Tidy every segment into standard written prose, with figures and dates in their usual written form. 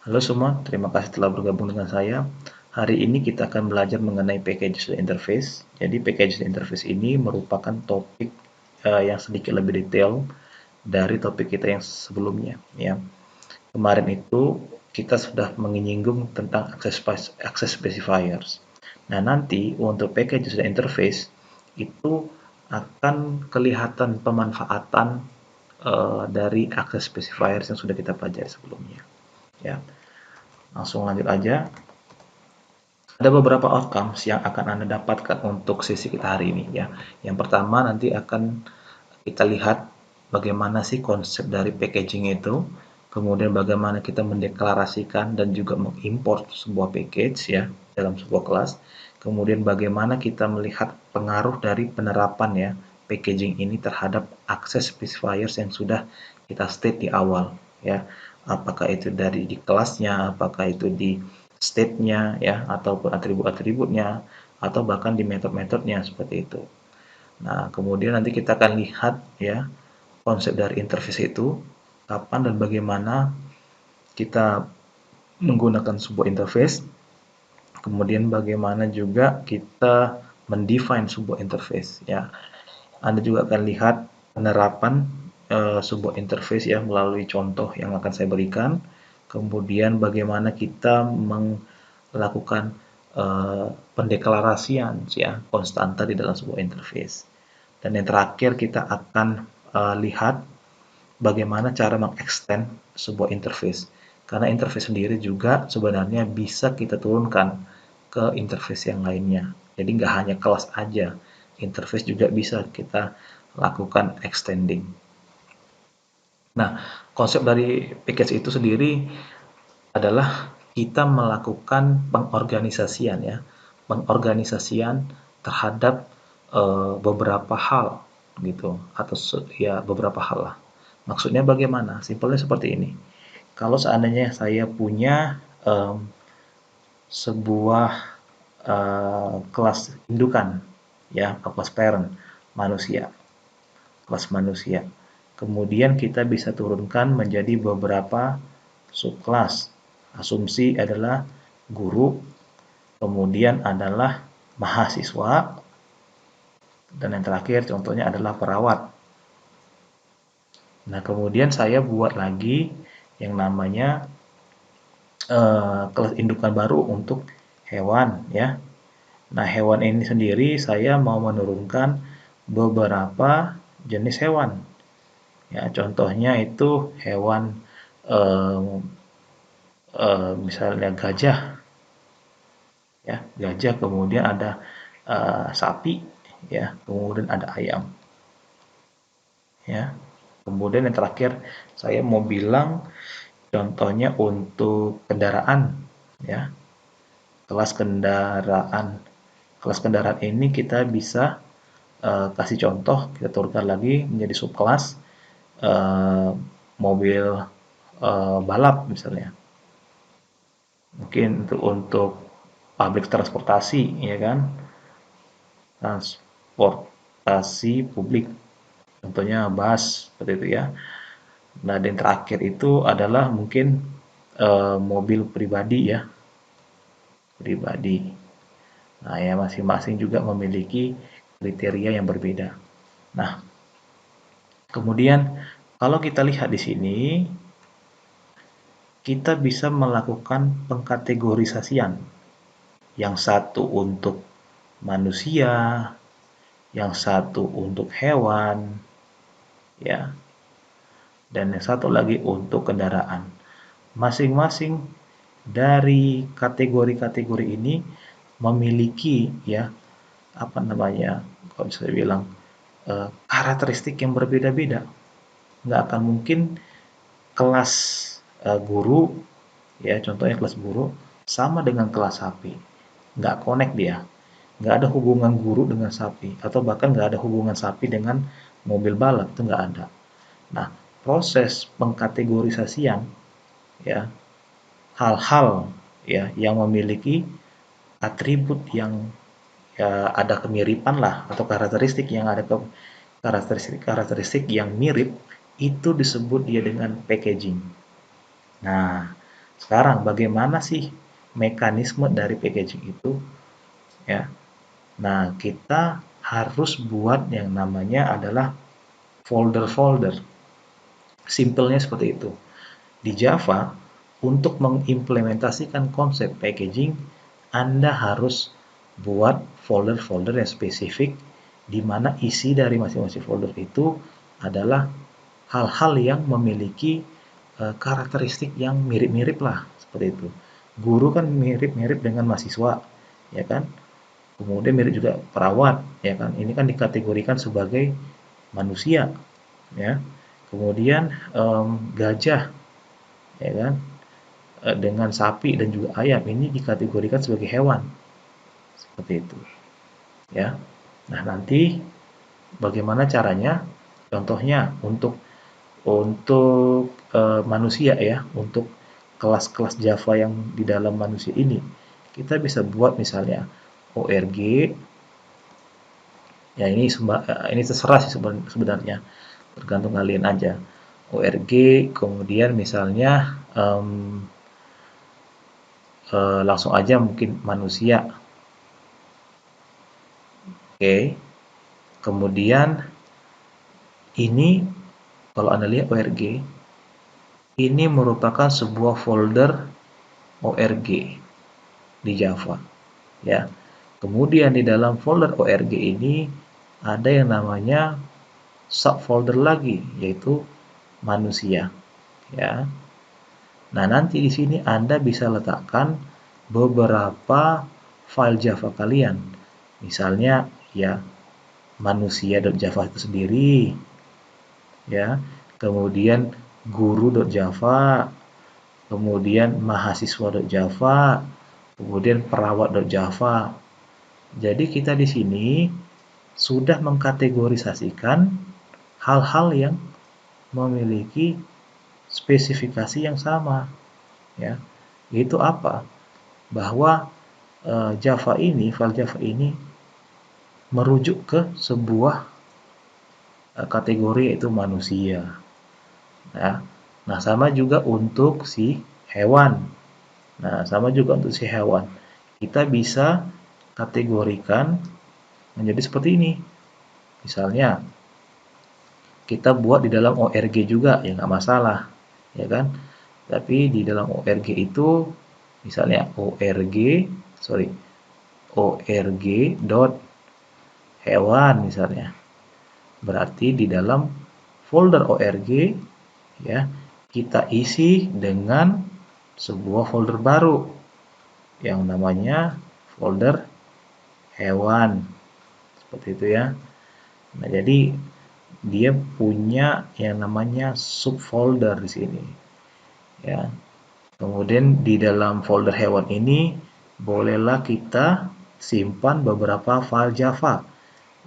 Halo semua, terima kasih telah bergabung dengan saya. Hari ini kita akan belajar mengenai package interface. Jadi package interface ini merupakan topik yang sedikit lebih detail dari topik kita yang sebelumnya. Ya, kemarin itu kita sudah menyinggung tentang access specifiers. Nah, nanti untuk package interface itu akan kelihatan pemanfaatan dari access specifiers yang sudah kita pelajari sebelumnya. Ya, langsung lanjut aja. Ada beberapa outcomes yang akan Anda dapatkan untuk sesi kita hari ini ya. Yang pertama nanti akan kita lihat bagaimana sih konsep dari packaging itu, kemudian bagaimana kita mendeklarasikan dan juga mengimport sebuah package ya dalam sebuah kelas. Kemudian bagaimana kita melihat pengaruh dari penerapan ya packaging ini terhadap access specifiers yang sudah kita state di awal ya. Apakah itu dari di kelasnya, apakah itu di state-nya ya ataupun atribut-atributnya atau bahkan di metode-metodenya seperti itu. Nah, kemudian nanti kita akan lihat ya konsep dari interface itu, kapan dan bagaimana kita menggunakan sebuah interface, kemudian bagaimana juga kita mendefine sebuah interface ya. Anda juga akan lihat penerapan sebuah interface ya melalui contoh yang akan saya berikan. Kemudian bagaimana kita melakukan pendeklarasian ya konstanta di dalam sebuah interface. Dan yang terakhir kita akan lihat bagaimana cara mengextend sebuah interface. Karena interface sendiri juga sebenarnya bisa kita turunkan ke interface yang lainnya. Jadi nggak hanya kelas aja, interface juga bisa kita lakukan extending. Nah, konsep dari package itu sendiri adalah kita melakukan pengorganisasian ya, pengorganisasian terhadap beberapa hal gitu atau ya beberapa hal lah. Maksudnya bagaimana? Simpelnya seperti ini. Kalau seandainya saya punya sebuah kelas indukan ya, kelas parent manusia, kelas manusia. Kemudian kita bisa turunkan menjadi beberapa subkelas. Asumsi adalah guru, kemudian adalah mahasiswa, dan yang terakhir contohnya adalah perawat. Nah, kemudian saya buat lagi yang namanya kelas indukan baru untuk hewan ya. Nah, hewan ini sendiri saya mau menurunkan beberapa jenis hewan. Ya, contohnya itu hewan eh, misalnya gajah ya, gajah kemudian ada sapi ya, kemudian ada ayam ya. Kemudian yang terakhir saya mau bilang contohnya untuk kendaraan ya. Kelas kendaraan. Kelas kendaraan ini kita bisa kasih contoh, kita turunkan lagi menjadi subkelas mobil balap misalnya. Mungkin untuk public transportasi ya kan, transportasi publik, contohnya bus seperti itu ya. Nah, dan terakhir itu adalah mungkin mobil pribadi ya, pribadi. Nah, ya masing-masing juga memiliki kriteria yang berbeda. Nah, kemudian kalau kita lihat di sini, kita bisa melakukan pengkategorisasian. Yang satu untuk manusia, yang satu untuk hewan, ya, dan yang satu lagi untuk kendaraan. Masing-masing dari kategori-kategori ini memiliki ya apa namanya kalau bisa bilang karakteristik yang berbeda-beda. Nggak akan mungkin kelas guru ya contohnya kelas guru sama dengan kelas sapi, nggak connect dia, nggak ada hubungan guru dengan sapi atau bahkan nggak ada hubungan sapi dengan mobil balap, itu nggak ada. Nah, proses pengkategorisasian ya hal-hal ya yang memiliki atribut yang ya ada kemiripan lah atau karakteristik yang ada ke karakteristik yang mirip itu disebut dia dengan packaging. Nah, Sekarang bagaimana sih mekanisme dari packaging itu? Ya. Nah, kita harus buat yang namanya adalah folder-folder. Simpelnya seperti itu. Di Java, untuk mengimplementasikan konsep packaging, Anda harus buat folder-folder yang spesifik, di mana isi dari masing-masing folder itu adalah hal-hal yang memiliki karakteristik yang mirip-mirip lah, seperti itu. Guru kan mirip-mirip dengan mahasiswa, ya kan? Kemudian mirip juga perawat, ya kan? Ini kan dikategorikan sebagai manusia, ya. Kemudian gajah, ya kan? Dengan sapi dan juga ayam ini dikategorikan sebagai hewan, seperti itu, ya. Nah, nanti bagaimana caranya? Contohnya untuk manusia ya, untuk kelas-kelas Java yang di dalam manusia ini, kita bisa buat misalnya ORG, ya ini terserah sih sebenarnya, tergantung kalian aja. ORG, kemudian misalnya langsung aja mungkin manusia, oke. Kemudian ini kalau Anda lihat ORG, ini merupakan sebuah folder ORG di Java, ya. Kemudian di dalam folder ORG ini ada yang namanya subfolder lagi, yaitu manusia, ya. Nah, nanti di sini Anda bisa letakkan beberapa file Java kalian. Misalnya ya manusia.java itu sendiri, ya. Kemudian guru.java, kemudian mahasiswa.java, kemudian perawat.java. Jadi kita di sini sudah mengkategorisasikan hal-hal yang memiliki spesifikasi yang sama, ya. Itu apa? Bahwa Java ini, file Java ini merujuk ke sebuah kategori yaitu manusia. Ya. Nah, sama juga untuk si hewan. Nah, sama juga untuk si hewan. Kita bisa kategorikan menjadi seperti ini. Misalnya, kita buat di dalam ORG juga, ya nggak masalah, ya kan? Tapi di dalam ORG itu, misalnya ORG dot hewan misalnya. Berarti di dalam folder ORG, ya, kita isi dengan sebuah folder baru yang namanya folder hewan, seperti itu ya. Nah, jadi dia punya yang namanya subfolder di sini, ya. Kemudian di dalam folder hewan ini bolehlah kita simpan beberapa file Java,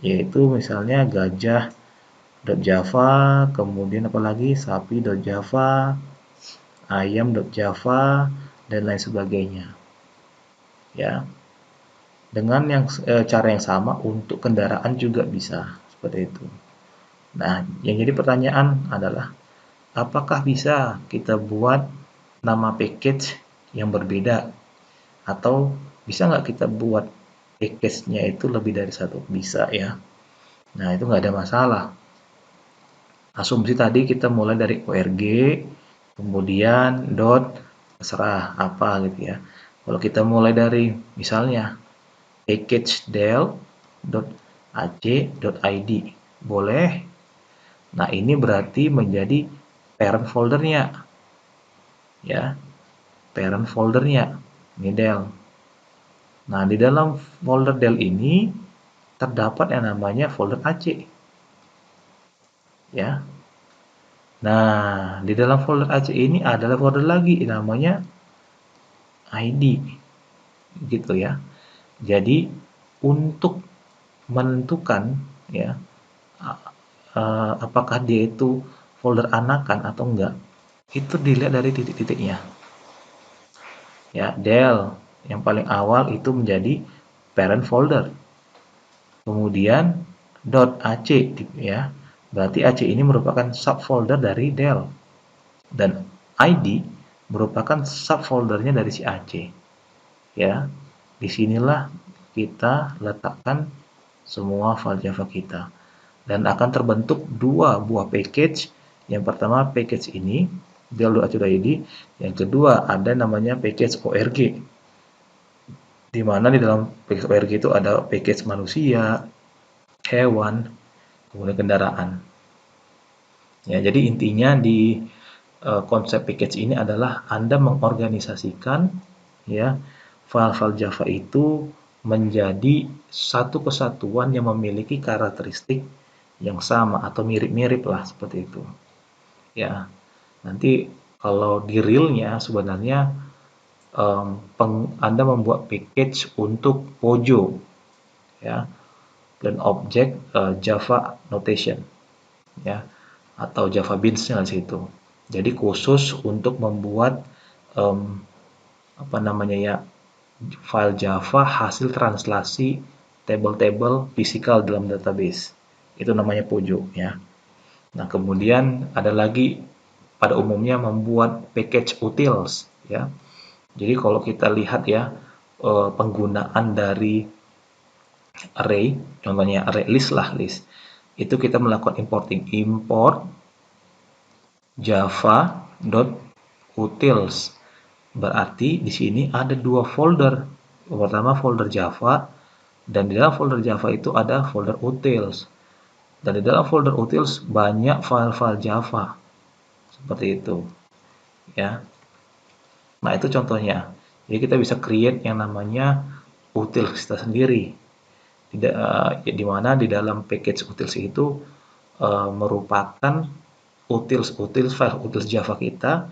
yaitu misalnya gajah.java, kemudian apalagi sapi.java, ayam.java, dan lain sebagainya, ya. Dengan cara yang sama untuk kendaraan juga bisa seperti itu. Nah, yang jadi pertanyaan adalah apakah bisa kita buat nama package yang berbeda, atau bisa nggak kita buat package-nya itu lebih dari satu? Bisa ya. Nah, itu nggak ada masalah. Asumsi tadi kita mulai dari ORG, kemudian dot, terserah apa gitu ya. Kalau kita mulai dari misalnya package del.ac.id, boleh. Nah, ini berarti menjadi parent foldernya, ya, parent foldernya ini del. Nah, di dalam folder del ini terdapat yang namanya folder AC, ya. Nah, di dalam folder AC ini adalah folder lagi namanya ID, gitu ya. Jadi untuk menentukan ya apakah dia itu folder anakan atau enggak, itu dilihat dari titik-titiknya. Ya, del yang paling awal itu menjadi parent folder. Kemudian .ac ya. Berarti AC ini merupakan subfolder dari del. Dan ID merupakan subfoldernya dari si Aceh. Ya, disinilah kita letakkan semua file Java kita. Dan akan terbentuk dua buah package. Yang pertama package ini, del.acu.id. Yang kedua ada namanya package org. Di mana di dalam package org itu ada package manusia, hewan, kemudian kendaraan. Ya, jadi intinya di konsep package ini adalah Anda mengorganisasikan ya file-file Java itu menjadi satu kesatuan yang memiliki karakteristik yang sama atau mirip-mirip lah seperti itu. Ya, nanti kalau di realnya sebenarnya Anda membuat package untuk Pojo ya dan objek Java Notation ya atau Java Beans-nya di situ. Jadi khusus untuk membuat apa namanya ya file Java hasil translasi table-table fisikal dalam database. Itu namanya Pojo ya. Nah, kemudian ada lagi pada umumnya membuat package utils ya. Jadi kalau kita lihat ya penggunaan dari array, contohnya array list lah list. Itu kita melakukan import java.utils. Berarti di sini ada dua folder. Pertama folder Java dan di dalam folder Java itu ada folder utils. Dan di dalam folder utils banyak file-file Java. Seperti itu. Ya. Nah, itu contohnya. Jadi kita bisa create yang namanya utils kita sendiri. Di mana di dalam package utils itu merupakan utils file utils Java kita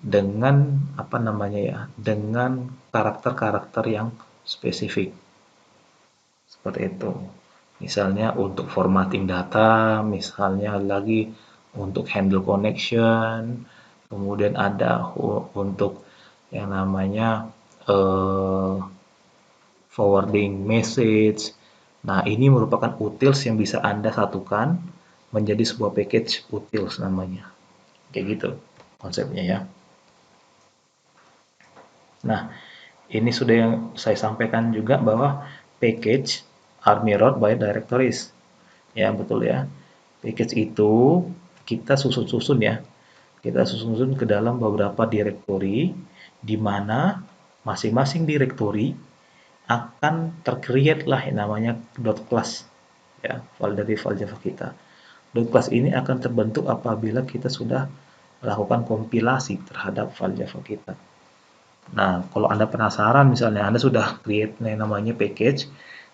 dengan apa namanya ya, dengan karakter-karakter yang spesifik. Seperti itu. Misalnya untuk formatting data, misalnya lagi untuk handle connection, kemudian ada untuk yang namanya forwarding message. Nah, ini merupakan utils yang bisa Anda satukan menjadi sebuah package utils namanya. Kayak gitu konsepnya ya. Nah, ini sudah yang saya sampaikan juga bahwa package are mirrored by directories. Ya, betul ya. Package itu kita susun-susun ya. Kita susun-susun ke dalam beberapa directory di mana masing-masing directory akan tercreate lah yang namanya .class ya, file dari file Java kita. .class ini akan terbentuk apabila kita sudah melakukan kompilasi terhadap file Java kita. Nah, kalau Anda penasaran misalnya Anda sudah create yang namanya package,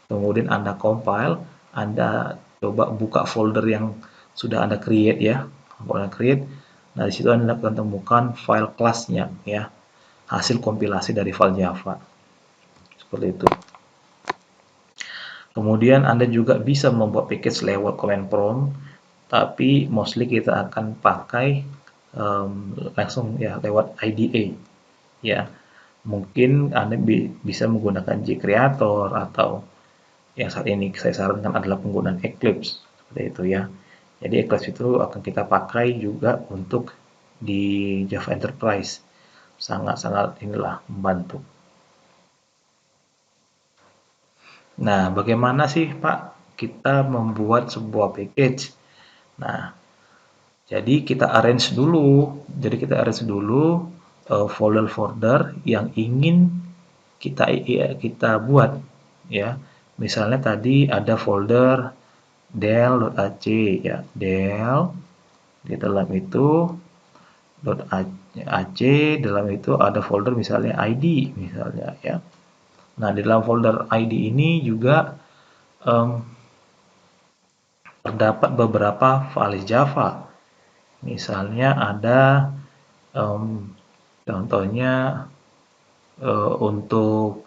kemudian Anda compile, Anda coba buka folder yang sudah Anda create ya, folder create. Nah, di situ Anda akan temukan file kelasnya ya, hasil kompilasi dari file Java. Seperti itu. Kemudian Anda juga bisa membuat package lewat command prompt, tapi mostly kita akan pakai langsung ya lewat IDE ya. Mungkin Anda bisa menggunakan Gcreator atau yang saat ini saya sarankan adalah penggunaan Eclipse seperti itu ya. Jadi Eclipse itu akan kita pakai juga untuk di Java Enterprise. Sangat-sangat inilah membantu. Nah, bagaimana sih Pak kita membuat sebuah package? Nah, jadi kita arrange dulu folder-folder yang ingin kita buat ya. Misalnya tadi ada folder del.ac ya, del di dalam itu .ac dalam itu ada folder misalnya id misalnya ya. Nah, di dalam folder id ini juga terdapat beberapa file Java. Misalnya ada contohnya untuk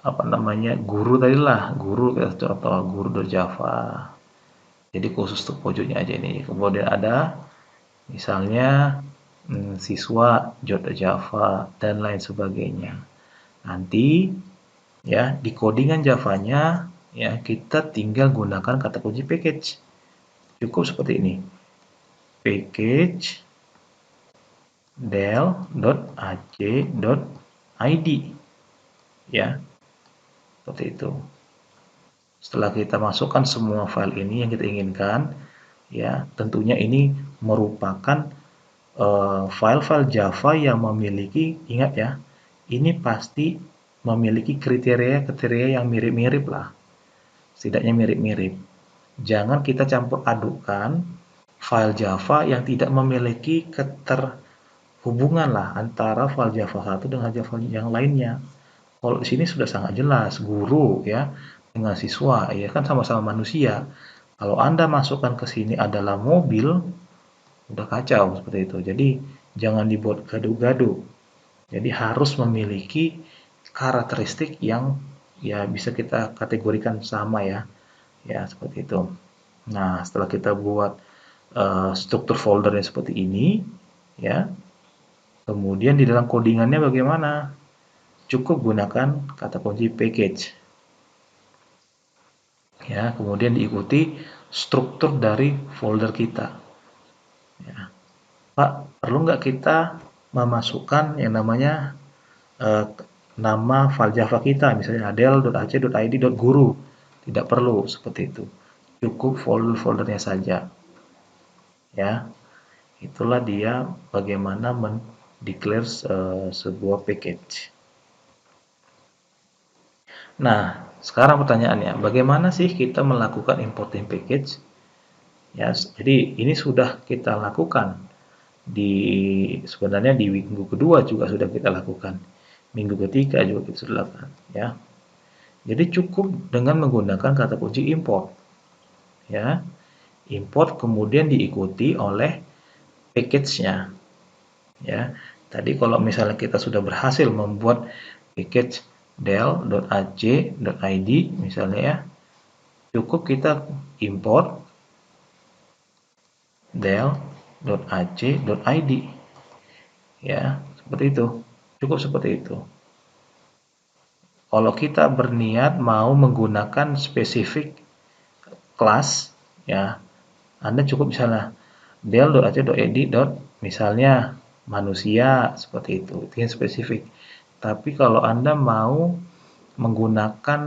apa namanya guru tadi lah, guru contoh guru Java. Jadi khusus untuk pojoknya aja ini. Kemudian ada misalnya siswa Java dan lain sebagainya. Nanti ya di codingan Javanya ya kita tinggal gunakan kata kunci package. Cukup seperti ini. Package del.ac.id, ya, seperti itu. Setelah kita masukkan semua file ini yang kita inginkan, ya, tentunya ini merupakan file-file Java yang memiliki, ingat ya, ini pasti memiliki kriteria-kriteria yang mirip-mirip lah, setidaknya mirip-mirip. Jangan kita campur adukan file Java yang tidak memiliki keterhubungan lah antara file Java satu dengan Java yang lainnya. Kalau di sini sudah sangat jelas, guru ya dengan siswa, ya kan sama-sama manusia. Kalau Anda masukkan ke sini adalah mobil, udah kacau seperti itu. Jadi jangan dibuat gaduh-gaduh. Jadi harus memiliki karakteristik yang ya bisa kita kategorikan sama ya. Ya, seperti itu. Nah, setelah kita buat struktur foldernya seperti ini, ya, kemudian di dalam codingannya bagaimana? Cukup gunakan kata kunci package. Ya, kemudian diikuti struktur dari folder kita. Ya. Pak, perlu nggak kita memasukkan yang namanya eh, nama file Java kita, misalnya adel.ac.id.guru? Tidak perlu seperti itu. Cukup folder-foldernya saja. Ya, itulah dia bagaimana mendeclare sebuah package. Nah, sekarang pertanyaannya, bagaimana sih kita melakukan importing package? Ya, jadi ini sudah kita lakukan di sebenarnya di minggu kedua juga sudah kita lakukan. Minggu ketiga juga kita sudah lakukan, ya. Jadi cukup dengan menggunakan kata kunci import, ya. Import kemudian diikuti oleh package-nya, ya. Tadi kalau misalnya kita sudah berhasil membuat package del.ac.id misalnya ya, cukup kita import del.ac.id, ya, seperti itu. Cukup seperti itu. Kalau kita berniat mau menggunakan spesifik kelas, ya, Anda cukup misalnya del.ac.id misalnya manusia, seperti itu yang spesifik. Tapi kalau Anda mau menggunakan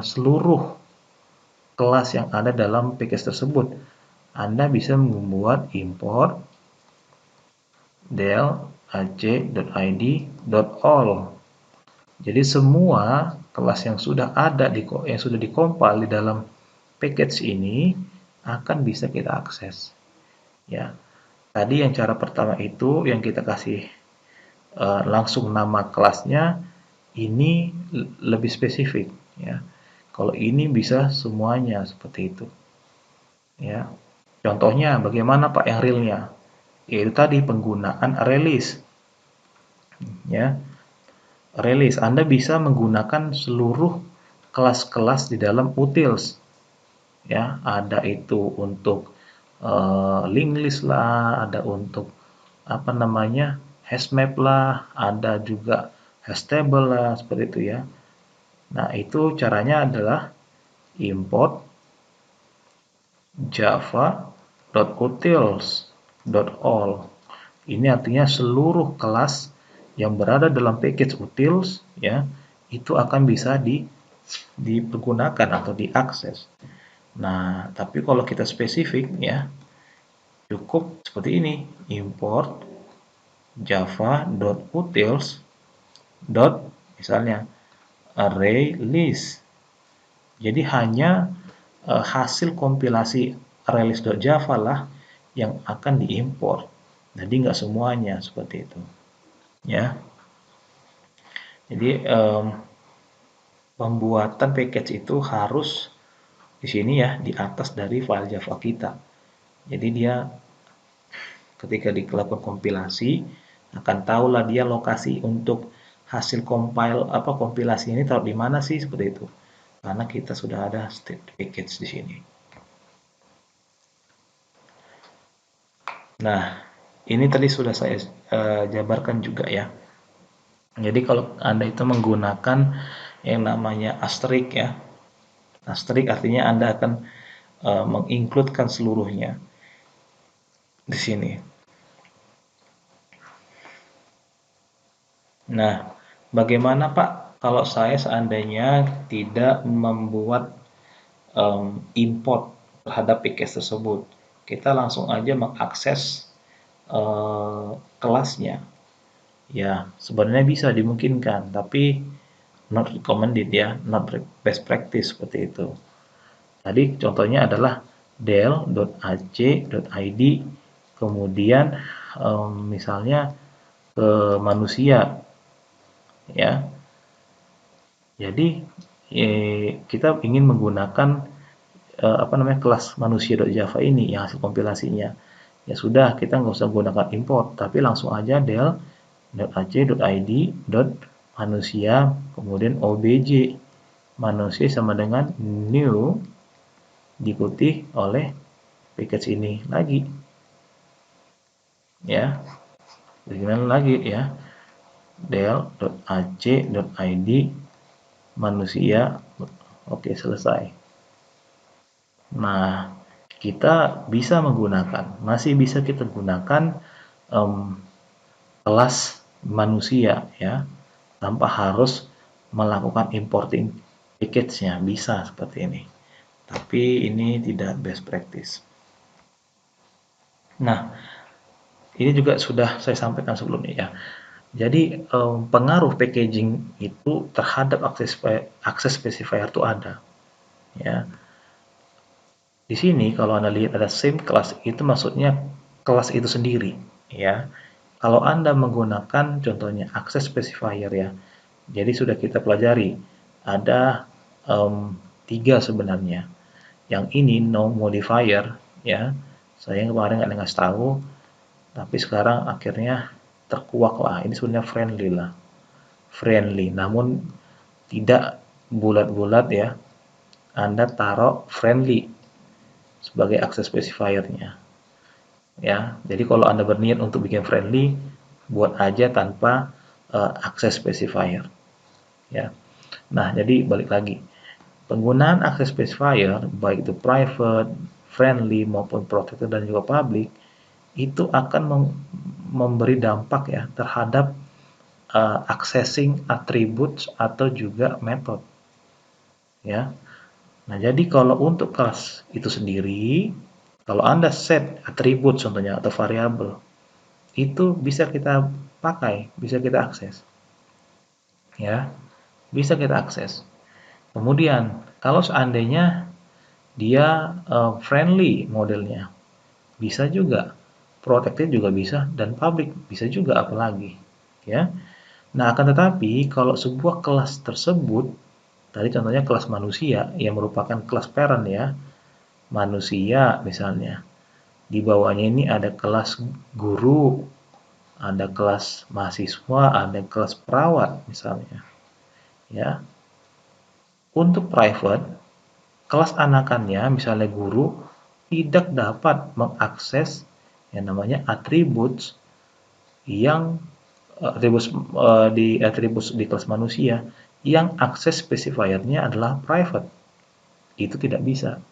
seluruh kelas yang ada dalam package tersebut, Anda bisa membuat import del.ac.id.all. Jadi semua kelas yang sudah ada yang sudah dikompil di dalam package ini akan bisa kita akses. Ya, tadi yang cara pertama itu yang kita kasih langsung nama kelasnya, ini lebih spesifik. Ya, kalau ini bisa semuanya seperti itu. Ya, contohnya bagaimana Pak yang realnya? Yaitu tadi penggunaan release. Ya, release Anda bisa menggunakan seluruh kelas-kelas di dalam utils. Ya, ada itu untuk linked list lah, ada untuk apa namanya hashmap lah, ada juga hash table lah, seperti itu ya. Nah, itu caranya adalah import java.utils.all. Ini artinya seluruh kelas yang berada dalam package utils ya, itu akan bisa dipergunakan atau diakses. Nah, tapi kalau kita spesifik ya, cukup seperti ini, import java.utils misalnya array list. Jadi hanya hasil kompilasi arraylist.java lah yang akan diimport. Jadi nggak semuanya seperti itu. Ya. Jadi pembuatan package itu harus di sini ya di atas dari file Java kita. Jadi dia ketika dilakukan kompilasi akan tahulah dia lokasi untuk hasil kompilasi ini taruh di mana sih seperti itu. Karena kita sudah ada state package di sini. Nah, ini tadi sudah saya jabarkan juga ya. Jadi kalau Anda itu menggunakan yang namanya asterisk ya. Asterisk artinya Anda akan mengincludekan seluruhnya di sini. Nah, bagaimana Pak kalau saya seandainya tidak membuat import terhadap package tersebut? Kita langsung aja mengakses kelasnya. Ya, sebenarnya bisa dimungkinkan, tapi not recommended ya, not best practice seperti itu. Tadi contohnya adalah del.ac.id, kemudian misalnya ke manusia, ya. Jadi kita ingin menggunakan kelas manusia.java ini yang hasil kompilasinya. Ya sudah, kita nggak usah gunakan import, tapi langsung aja del.ac.id manusia, kemudian obj manusia sama dengan new diikuti oleh package ini lagi, ya. Bagaimana lagi ya, del.ac.id manusia. Oke, selesai. Nah, kita masih bisa kita gunakan kelas manusia ya, tanpa harus melakukan importing package-nya, bisa seperti ini. Tapi ini tidak best practice. Nah, ini juga sudah saya sampaikan sebelumnya ya. Jadi pengaruh packaging itu terhadap akses specifier itu ada. Ya, di sini kalau Anda lihat ada same class, itu maksudnya kelas itu sendiri. Ya, kalau Anda menggunakan contohnya akses specifier ya. Jadi sudah kita pelajari ada 3 sebenarnya. Yang ini no modifier ya. Saya kemarin nggak ngasih tahu, tapi sekarang akhirnya terkuak lah. Ini sebenarnya friendly lah. Friendly, namun tidak bulat-bulat ya. Anda taruh friendly sebagai akses specifier-nya. Ya, jadi kalau Anda berniat untuk bikin friendly, buat aja tanpa akses specifier. Ya. Nah, jadi balik lagi. Penggunaan akses specifier, baik itu private, friendly, maupun protected dan juga public, itu akan memberi dampak ya terhadap accessing attributes atau juga method. Ya. Nah, jadi kalau untuk kelas itu sendiri, kalau Anda set atribut contohnya atau variabel, itu bisa kita pakai, bisa kita akses. Ya, bisa kita akses. Kemudian, kalau seandainya dia friendly modelnya, bisa juga. Protected juga bisa, dan public bisa juga apalagi. Ya. Nah, akan tetapi kalau sebuah kelas tersebut, tadi contohnya kelas manusia yang merupakan kelas parent ya, manusia misalnya. Di bawahnya ini ada kelas guru, ada kelas mahasiswa, ada kelas perawat misalnya. Ya. Untuk private, kelas anakannya misalnya guru tidak dapat mengakses yang namanya atribut yang atribut di kelas manusia yang akses specifier-nya adalah private. Itu tidak bisa.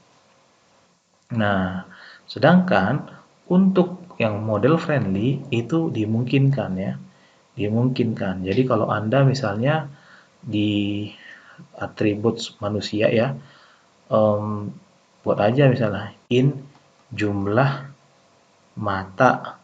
Nah, sedangkan untuk yang model friendly itu dimungkinkan ya. Dimungkinkan. Jadi kalau Anda misalnya di atribut manusia ya, buat aja misalnya in jumlah mata.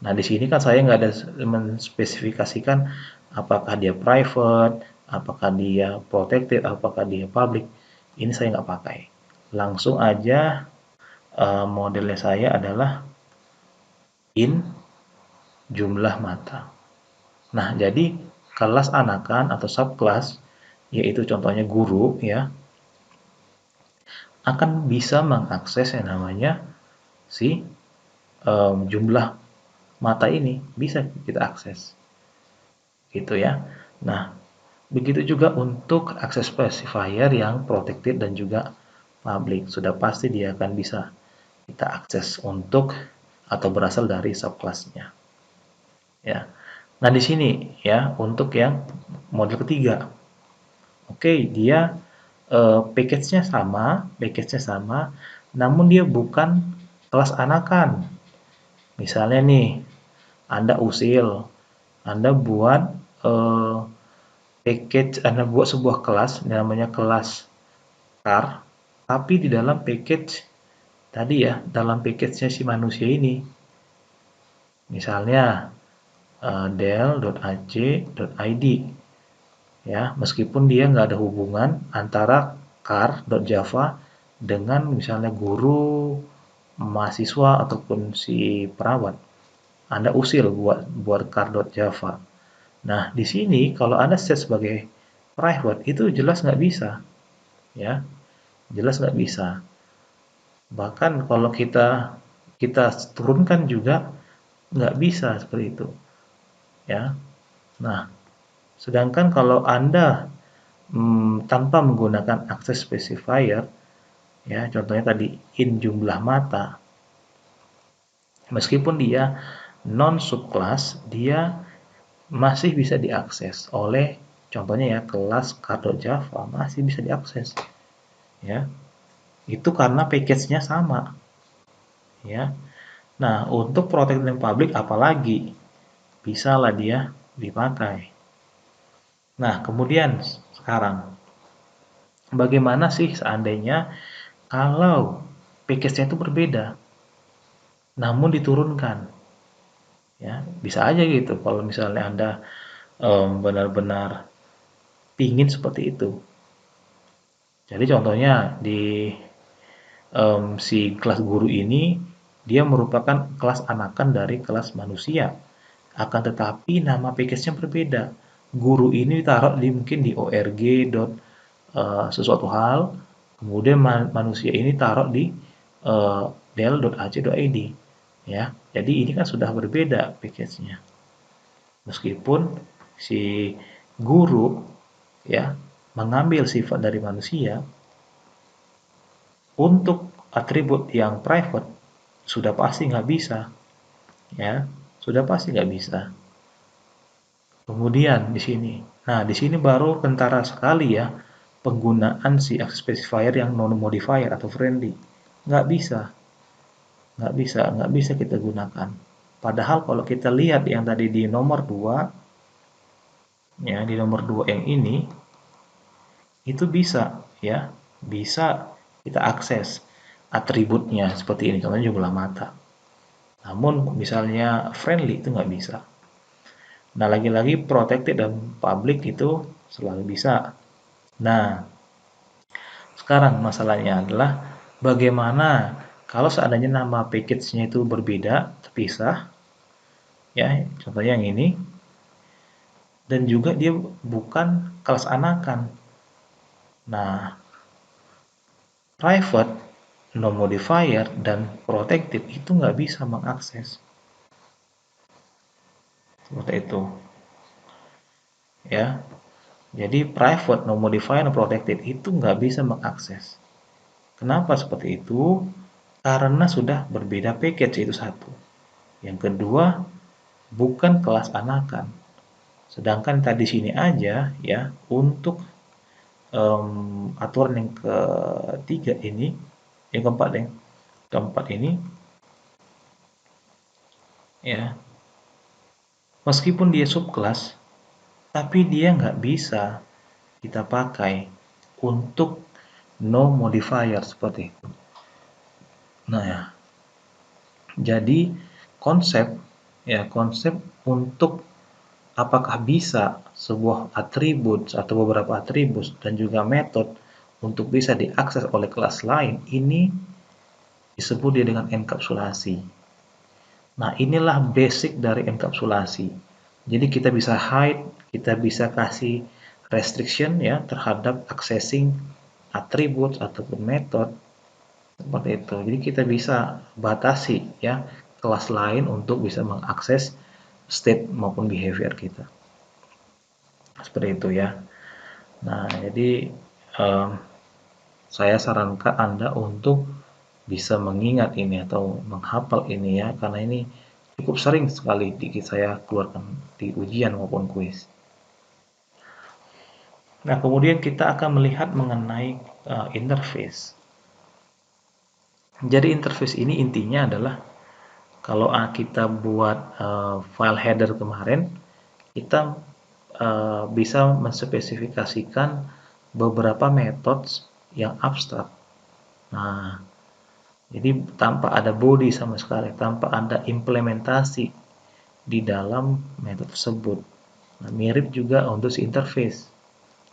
Nah, di sini kan saya nggak ada menspesifikasikan apakah dia private, apakah dia protected, apakah dia public. Ini saya nggak pakai. Langsung aja modelnya saya adalah in jumlah mata. Nah, jadi kelas anakan atau subclass, yaitu contohnya guru ya, akan bisa mengakses yang namanya si jumlah mata ini, bisa kita akses. Gitu ya. Nah, begitu juga untuk akses specifier yang protected dan juga public. Sudah pasti dia akan bisa kita akses untuk atau berasal dari subclassnya. Ya. Nah, di sini ya untuk yang model ketiga. Oke, dia package-nya sama, namun dia bukan kelas anakan. Misalnya nih, Anda usil Anda buat package, Anda buat sebuah kelas, namanya kelas car, tapi di dalam package tadi ya, dalam package-nya si manusia ini. Misalnya del.ac.id ya, meskipun dia nggak ada hubungan antara car.java dengan misalnya guru, mahasiswa ataupun si perawat. Anda usir buat car.java. Nah, di sini kalau Anda set sebagai private itu jelas nggak bisa, ya, jelas nggak bisa. Bahkan kalau kita kita turunkan juga nggak bisa seperti itu, ya. Nah, sedangkan kalau Anda tanpa menggunakan access specifier, ya, contohnya tadi in jumlah mata, meskipun dia non subclass, dia masih bisa diakses oleh contohnya ya kelas car.java masih bisa diakses, ya. Itu karena package-nya sama, ya. Nah, untuk protected dan public apalagi bisa lah dia dipakai. Nah, kemudian sekarang bagaimana sih seandainya kalau package-nya itu berbeda namun diturunkan, ya bisa aja gitu kalau misalnya Anda benar-benar pingin seperti itu. Jadi contohnya di si kelas guru ini dia merupakan kelas anakan dari kelas manusia. Akan tetapi nama package-nya berbeda. Guru ini ditaruh di mungkin di org sesuatu hal, kemudian manusia ini taruh di del.ac.id, ya. Jadi ini kan sudah berbeda package-nya. Meskipun si guru ya mengambil sifat dari manusia untuk atribut yang private sudah pasti nggak bisa, ya, sudah pasti nggak bisa. Kemudian di sini, nah di sini baru kentara sekali ya penggunaan si access specifier yang non modifier atau friendly. Nggak bisa, nggak bisa kita gunakan. Padahal kalau kita lihat yang tadi di nomor 2, ya di nomor 2 yang ini itu bisa, ya, bisa kita akses atributnya seperti ini, contohnya jumlah mata. Namun misalnya friendly itu nggak bisa. Nah, lagi-lagi protected dan public itu selalu bisa. Nah, sekarang masalahnya adalah bagaimana kalau seandainya nama package-nya itu berbeda, terpisah, ya, contohnya yang ini, dan juga dia bukan kelas anakan. Nah, private, no modifier, dan protected itu nggak bisa mengakses. Seperti itu. Ya, jadi private, no modifier, dan protected itu nggak bisa mengakses. Kenapa seperti itu? Karena sudah berbeda package itu satu. Yang kedua, bukan kelas anakan. Sedangkan tadi sini aja ya untuk aturan yang ketiga ini, yang keempat ini ya meskipun dia subclass, tapi dia nggak bisa kita pakai untuk no modifier seperti itu. Nah ya, jadi konsep untuk apakah bisa sebuah atribut atau beberapa atribut dan juga metode untuk bisa diakses oleh kelas lain ini disebut dia dengan enkapsulasi. Nah, inilah basic dari enkapsulasi. Jadi kita bisa hide, kita bisa kasih restriction ya terhadap accessing atribut ataupun metode seperti itu. Jadi kita bisa batasi ya kelas lain untuk bisa mengakses state maupun behavior kita. Seperti itu ya. Nah, jadi um, saya sarankan Anda untuk bisa mengingat ini atau menghafal ini ya, karena ini cukup sering sekali saya keluarkan di ujian maupun kuis. Nah, kemudian kita akan melihat mengenai interface. Jadi interface ini intinya adalah kalau kita buat file header kemarin, kita bisa menspesifikasikan beberapa metode yang abstrak. Nah, jadi tanpa ada body sama sekali, tanpa ada implementasi di dalam metode tersebut. Nah, mirip juga untuk si interface.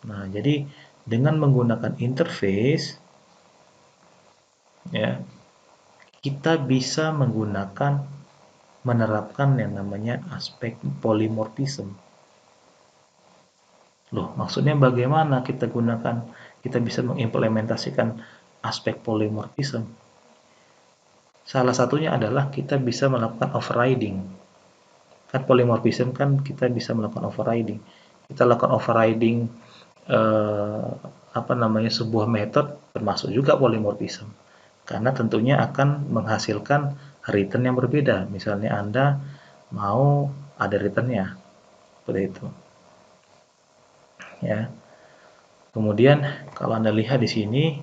Nah, jadi dengan menggunakan interface, ya, kita bisa menerapkan yang namanya aspek polymorphism. Loh, maksudnya bagaimana kita bisa mengimplementasikan aspek polymorphism? Salah satunya adalah kita bisa melakukan overriding. Kan polymorphism kan kita bisa melakukan overriding. Kita lakukan overriding sebuah metode termasuk juga polymorphism. Karena tentunya akan menghasilkan return yang berbeda. Misalnya Anda mau ada returnnya seperti itu. Ya. Kemudian kalau Anda lihat di sini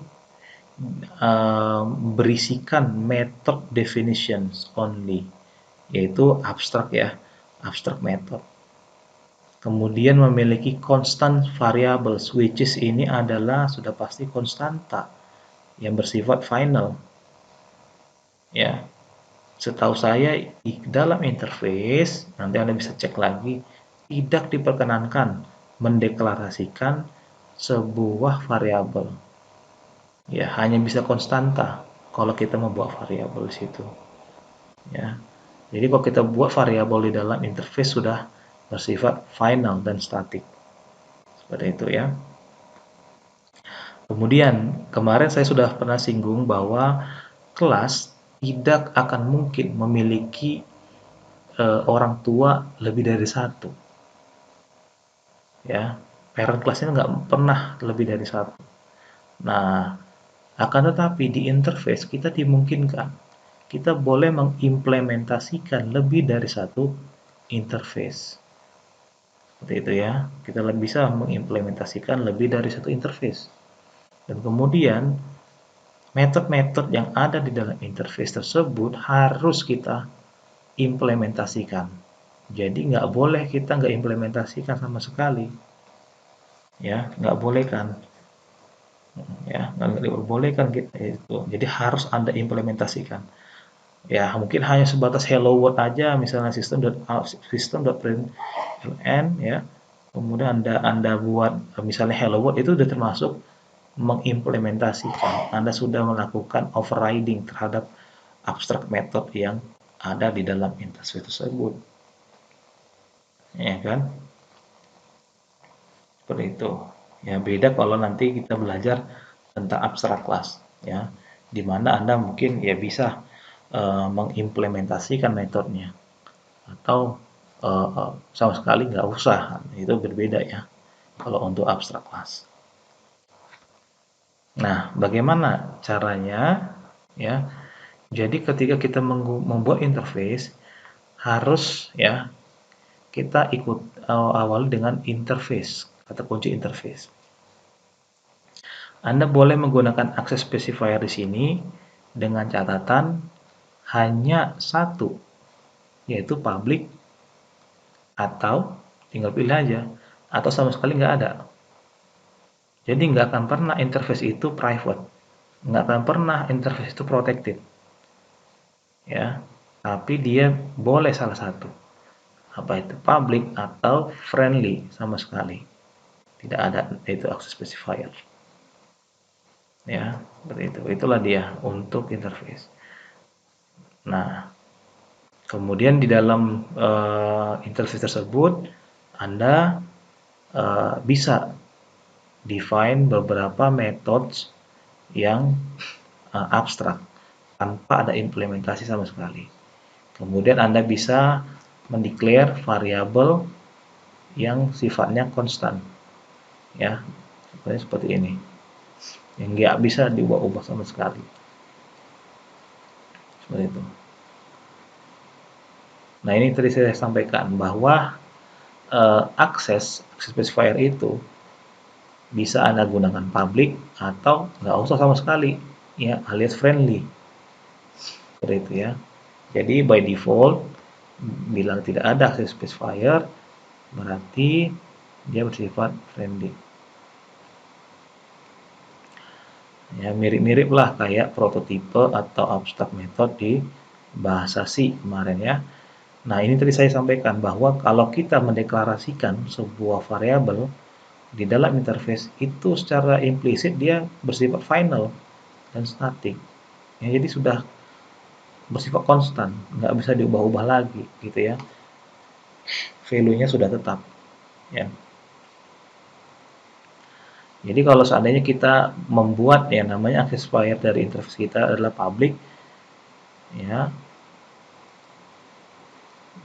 berisikan method definitions only, yaitu abstrak ya, abstrak method. Kemudian memiliki constant variables, which is ini adalah sudah pasti konstanta yang bersifat final. Ya, setahu saya di dalam interface, nanti Anda bisa cek lagi, tidak diperkenankan mendeklarasikan sebuah variabel. Ya, hanya bisa konstanta kalau kita membuat variabel di situ. Ya. Jadi kalau kita buat variabel di dalam interface sudah bersifat final dan static. Seperti itu ya. Kemudian, kemarin saya sudah pernah singgung bahwa kelas tidak akan mungkin memiliki orang tua lebih dari satu. Ya, parent kelasnya nggak pernah lebih dari satu. Nah, akan tetapi di interface kita dimungkinkan kita boleh mengimplementasikan lebih dari satu interface. Seperti itu ya, kita bisa mengimplementasikan lebih dari satu interface. Dan kemudian metode-metode yang ada di dalam interface tersebut harus kita implementasikan. Jadi nggak boleh kita nggak implementasikan sama sekali. Ya, nggak boleh kan. Ya, nggak diperbolehkan kita itu. Jadi harus Anda implementasikan. Ya, mungkin hanya sebatas hello world aja, misalnya system.println ya. Kemudian Anda buat misalnya hello world, itu sudah termasuk mengimplementasikan. Anda sudah melakukan overriding terhadap abstrak method yang ada di dalam interface tersebut. Ya kan? Seperti itu. Ya, beda kalau nanti kita belajar tentang abstrak class ya. Di mana Anda mungkin ya bisa mengimplementasikan metodenya atau sama sekali nggak usah, itu berbeda ya kalau untuk abstrak class. Nah, bagaimana caranya ya? Jadi ketika kita membuat interface harus ya kita ikut awal dengan interface, kata kunci interface. Anda boleh menggunakan access specifier di sini dengan catatan hanya satu, yaitu public, atau tinggal pilih aja, atau sama sekali nggak ada. Jadi nggak akan pernah interface itu private, nggak akan pernah interface itu protected, ya. Tapi dia boleh salah satu, apa itu public atau friendly sama sekali, tidak ada itu access specifier. Ya, seperti itu. Itulah dia untuk interface. Nah, kemudian di dalam interface tersebut Anda bisa define beberapa methods yang abstrak tanpa ada implementasi sama sekali. Kemudian Anda bisa mendeklar variabel yang sifatnya konstan, ya, seperti ini, yang nggak bisa diubah-ubah sama sekali, seperti itu. Nah, ini tadi saya sampaikan bahwa access specifier itu bisa Anda gunakan public atau nggak usah sama sekali, ya, alias friendly, seperti itu ya. Jadi by default bilang tidak ada access specifier, berarti dia bersifat friendly. Ya, mirip-mirip lah kayak prototipe atau abstract method di bahasa C kemarin ya. Nah, ini tadi saya sampaikan bahwa kalau kita mendeklarasikan sebuah variabel di dalam interface itu secara implisit dia bersifat final dan static. Ya, jadi sudah bersifat konstan, nggak bisa diubah-ubah lagi gitu ya. Value-nya sudah tetap ya. Jadi kalau seandainya kita membuat ya namanya accessifier dari interface kita adalah public ya.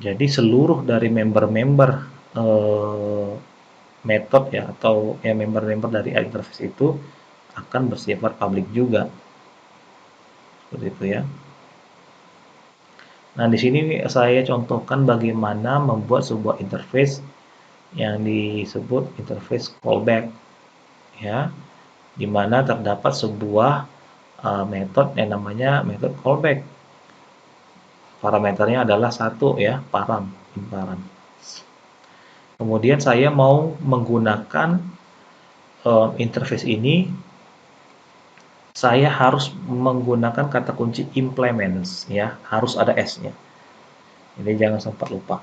Jadi seluruh dari member-member method ya atau ya member-member dari interface itu akan bersifat public juga. Seperti itu ya. Nah, di sini saya contohkan bagaimana membuat sebuah interface yang disebut interface callback ya, di mana terdapat sebuah metode yang namanya metode callback. Parameternya adalah satu ya, param, param. Kemudian saya mau menggunakan interface ini, saya harus menggunakan kata kunci implements ya, harus ada S-nya. Jadi jangan sempat lupa.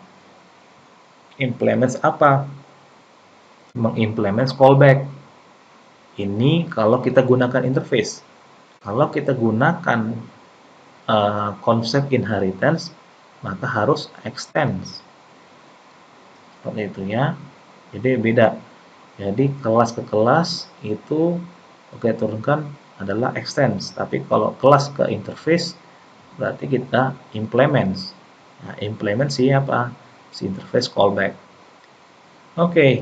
Implements apa? Mengimplements callback. Ini kalau kita gunakan interface. Kalau kita gunakan konsep inheritance, maka harus extends. Seperti itu ya. Jadi beda. Jadi kelas ke kelas itu oke turunkan adalah extends. Tapi kalau kelas ke interface berarti kita implements. Nah, implement siapa? Si interface callback. Oke.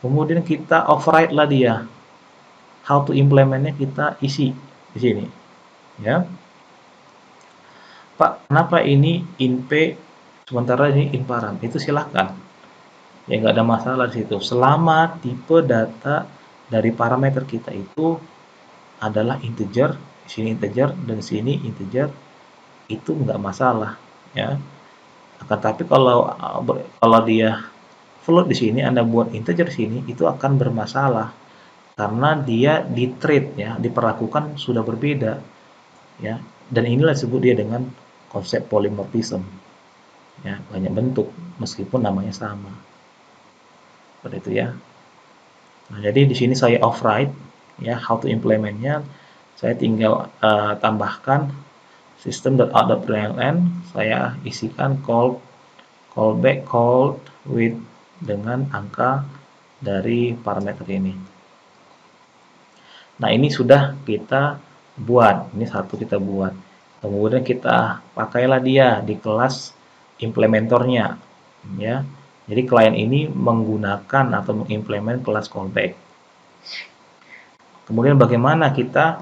Kemudian kita override lah dia. How to implementnya kita isi di sini. Ya. Pak, kenapa ini in P sementara ini in param? Itu silahkan. Ya nggak ada masalah di situ. Selama tipe data dari parameter kita itu adalah integer, di sini integer dan di sini integer, itu nggak masalah, ya. Akan tapi kalau dia float di sini, Anda buat integer di sini, itu akan bermasalah karena dia di treat ya, diperlakukan sudah berbeda, ya. Dan inilah disebut dia dengan konsep polymorphism, ya, banyak bentuk meskipun namanya sama. Seperti itu ya. Nah, jadi di sini saya override ya how to implementnya. Saya tinggal tambahkan system.out.println, saya isikan callback called with dengan angka dari parameter ini. Nah, ini sudah kita buat. Ini satu kita buat. Kemudian kita pakailah dia di kelas implementornya ya. Jadi klien ini menggunakan atau mengimplement kelas callback. Kemudian bagaimana kita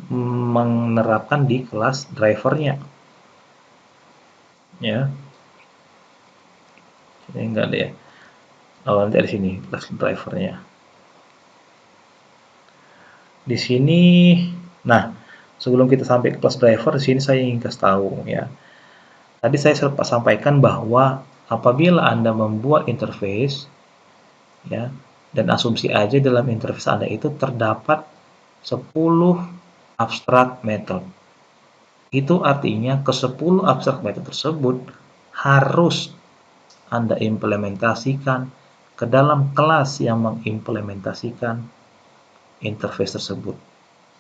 menerapkan di kelas drivernya? Ya, ini enggak ada ya. Oh, nanti ada sini kelas drivernya. Di sini, nah sebelum kita sampai ke kelas driver, di sini saya ingin kasih tahu ya. Tadi saya sempat sampaikan bahwa apabila Anda membuat interface, ya, dan asumsi aja dalam interface Anda itu terdapat 10 abstract method. Itu artinya ke 10 abstract method tersebut harus Anda implementasikan ke dalam kelas yang mengimplementasikan interface tersebut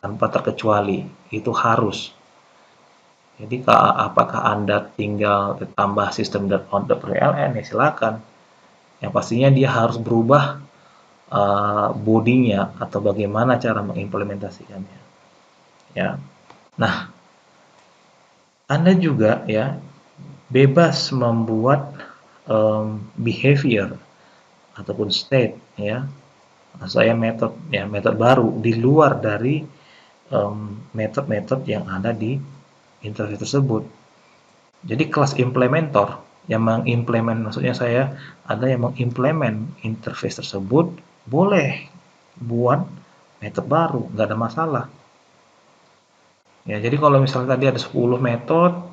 tanpa terkecuali, itu harus. Jadi apakah Anda tinggal tambah system.out.println ya silakan. Yang pastinya dia harus berubah bodinya atau bagaimana cara mengimplementasikannya. Ya. Nah, Anda juga ya bebas membuat behavior ataupun state ya. Saya metode baru di luar dari metode-metode yang ada di interface tersebut. Jadi kelas implementor yang mengimplement, maksudnya saya ada yang mengimplement interface tersebut, boleh buat metode baru, nggak ada masalah. Ya, jadi kalau misalnya tadi ada 10 metode,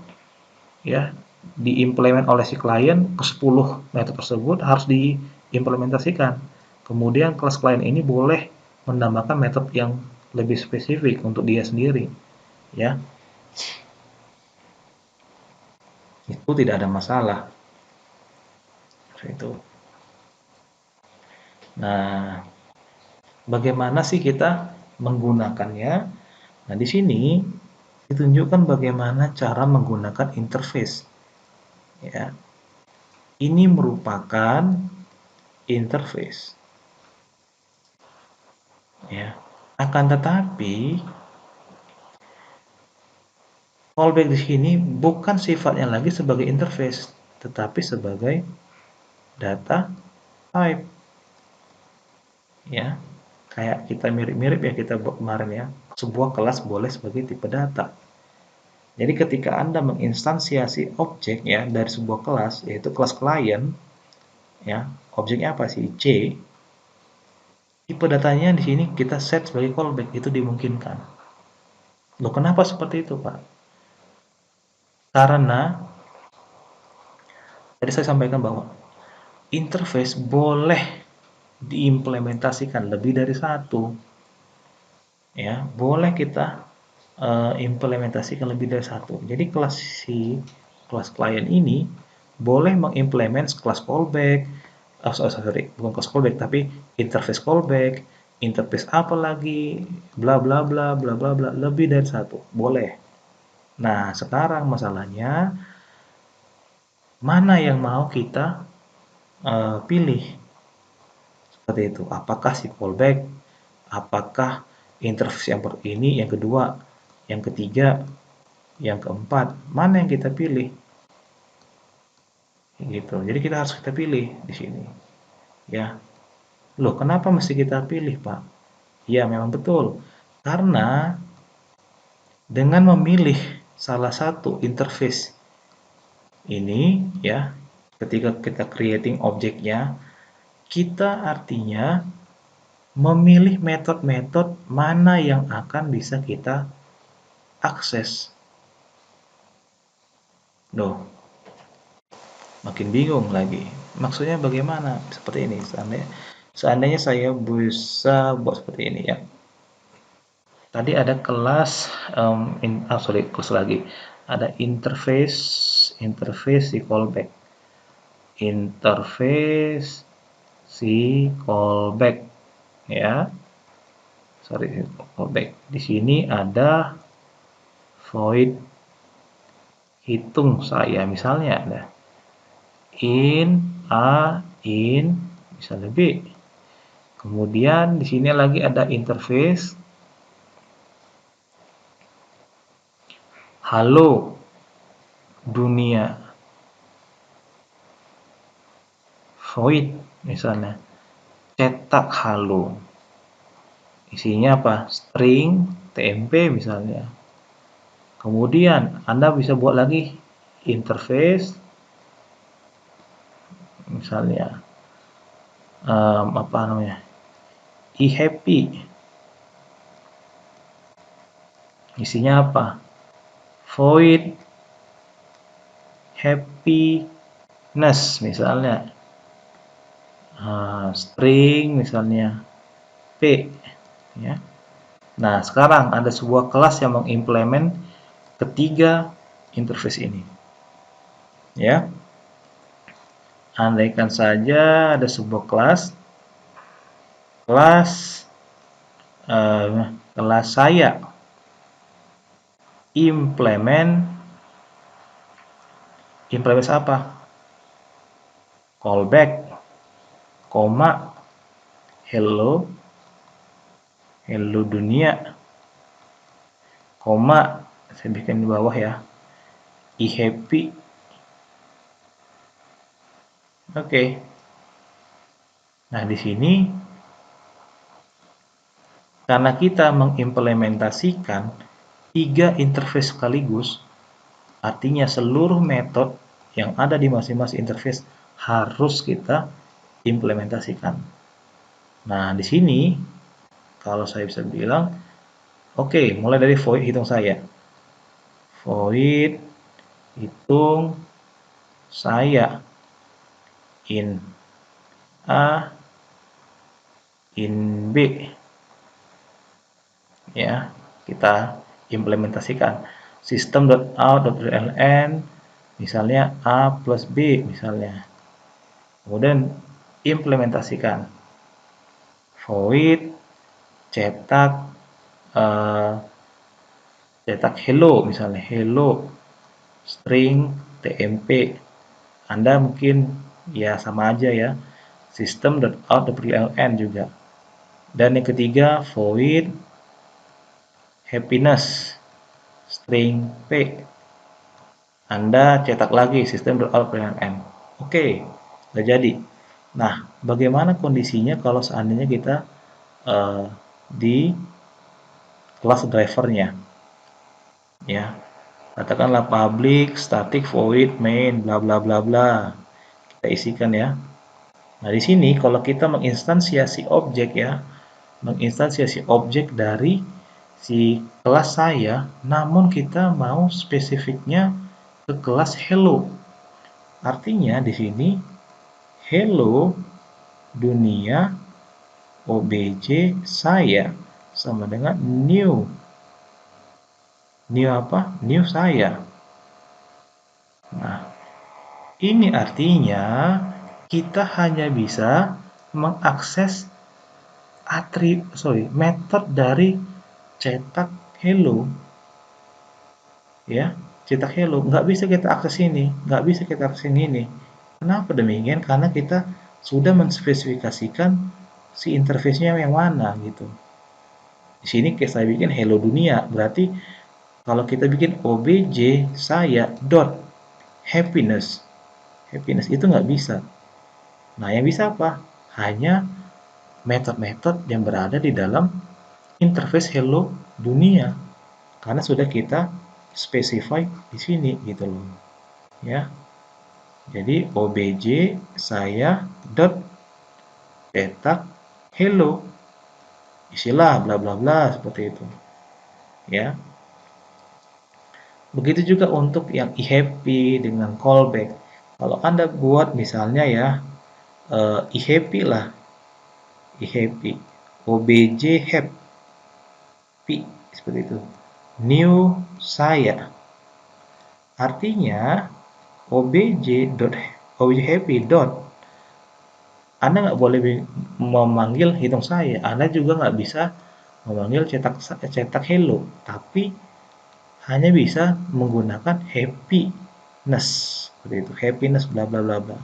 ya diimplement oleh si klien ke 10 metode tersebut harus diimplementasikan. Kemudian kelas klien ini boleh menambahkan metode yang lebih spesifik untuk dia sendiri, ya. Itu tidak ada masalah. Seperti itu. Nah, bagaimana sih kita menggunakannya? Nah, di sini ditunjukkan bagaimana cara menggunakan interface. Ya, ini merupakan interface. Ya, akan tetapi callback di sini bukan sifatnya lagi sebagai interface, tetapi sebagai data type. Ya, kayak kita mirip-mirip ya kita buat kemarin ya. Sebuah kelas boleh sebagai tipe data. Jadi ketika Anda menginstansiasi objek ya dari sebuah kelas, yaitu kelas klien, ya, objeknya apa sih? C. Tipe datanya di sini kita set sebagai callback, itu dimungkinkan. Loh, kenapa seperti itu, Pak? Karena tadi saya sampaikan bahwa interface boleh diimplementasikan lebih dari satu. Ya, boleh kita implementasikan lebih dari satu. Jadi kelas klien ini boleh mengimplement kelas callback, bukan kelas callback tapi interface callback, interface apa lagi, bla bla bla bla bla bla, lebih dari satu, boleh. Nah, sekarang masalahnya mana yang mau kita pilih seperti itu. Apakah si callback, apakah interface yang ini, yang kedua, yang ketiga, yang keempat, mana yang kita pilih? Gitu. Jadi kita pilih di sini. Ya. Loh, kenapa mesti kita pilih, Pak? Ya, memang betul. Karena dengan memilih salah satu interface ini, ya, ketika kita creating objeknya, kita artinya memilih metode-metode mana yang akan bisa kita akses. Loh, makin bingung lagi. Maksudnya bagaimana? Seperti ini. Seandainya saya bisa buat seperti ini ya. Tadi ada kelas, kelas lagi. Ada interface si callback. Interface si callback, ya. Sorry, callback. Di sini ada void hitung saya, misalnya ada in bisa lebih. Kemudian di sini lagi ada interface halo dunia, void misalnya cetak halo, isinya apa, string tmp misalnya. Kemudian Anda bisa buat lagi interface misalnya apa namanya, e-happy, isinya apa, void happiness misalnya, string misalnya p, ya. Nah, sekarang ada sebuah kelas yang mengimplement ketiga interface ini, ya. Andaikan saja ada sebuah kelas saya implement apa, callback, koma, hello dunia, koma, saya bikin di bawah ya, e-happy. Oke. Nah, di sini karena kita mengimplementasikan 3 interface sekaligus, artinya seluruh metode yang ada di masing-masing interface harus kita implementasikan. Nah, di sini kalau saya bisa bilang, oke, mulai dari void hitung saya. Void hitung saya in A, in B, ya, kita implementasikan system.out.println misalnya A plus B misalnya, kemudian implementasikan void cetak cetak hello misalnya, hello string tmp. Anda mungkin ya sama aja ya, system.out.println juga. Dan yang ketiga void happiness string p. Anda cetak lagi system.out.println. Oke, udah jadi. Nah, bagaimana kondisinya kalau seandainya kita di kelas drivernya? Ya, katakanlah public static void main bla bla bla bla. Kita isikan ya. Nah, di sini kalau kita menginstansiasi objek ya, menginstansiasi objek dari si kelas saya, namun kita mau spesifiknya ke kelas hello. Artinya di sini hello dunia obj saya sama dengan new. New apa? New saya. Nah, ini artinya kita hanya bisa mengakses metode dari cetak hello, ya, cetak hello. Nggak bisa kita akses ini, nggak bisa kita akses ini. Kenapa demikian? Karena kita sudah menspesifikasikan si interface-nya yang mana gitu. Di sini saya bikin hello dunia, berarti kalau kita bikin obj saya dot happiness, happiness itu nggak bisa. Nah, yang bisa apa? Hanya metode-metode yang berada di dalam interface hello dunia, karena sudah kita specify di sini gitu loh, ya. Jadi obj saya dot cetak hello, isilah bla bla bla seperti itu, ya. Begitu juga untuk yang eHappy dengan callback. Kalau Anda buat misalnya ya eHappy lah, eHappy obj happy seperti itu, new saya, artinya obj happy dot, Anda nggak boleh memanggil hitung saya, Anda juga nggak bisa memanggil cetak hello, tapi hanya bisa menggunakan happiness seperti itu, happiness bla bla bla bla.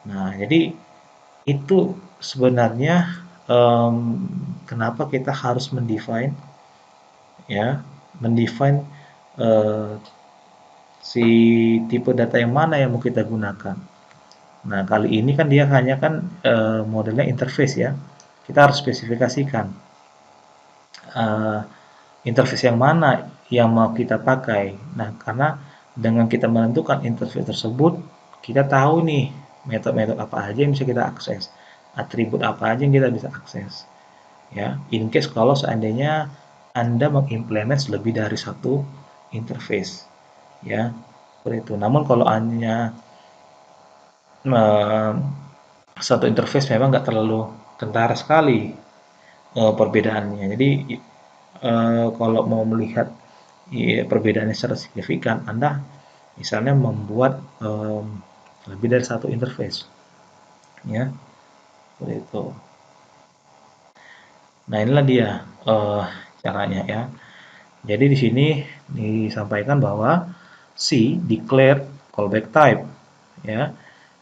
Nah, jadi itu sebenarnya kenapa kita harus mendefine ya, mendefine si tipe data yang mana yang mau kita gunakan. Nah, kali ini kan dia hanya kan modelnya interface ya. Kita harus spesifikasikan interface yang mana yang mau kita pakai. Nah, karena dengan kita menentukan interface tersebut, kita tahu nih metode-metode apa aja yang bisa kita akses, atribut apa aja yang kita bisa akses. Ya, in case kalau seandainya Anda mengimplement lebih dari satu interface, ya, seperti itu. Namun kalau hanya satu interface memang nggak terlalu kentara sekali perbedaannya. Jadi kalau mau melihat perbedaannya secara signifikan, Anda misalnya membuat lebih dari satu interface, ya, seperti itu. Nah, inilah dia caranya ya. Jadi di sini disampaikan bahwa C declare callback type, ya,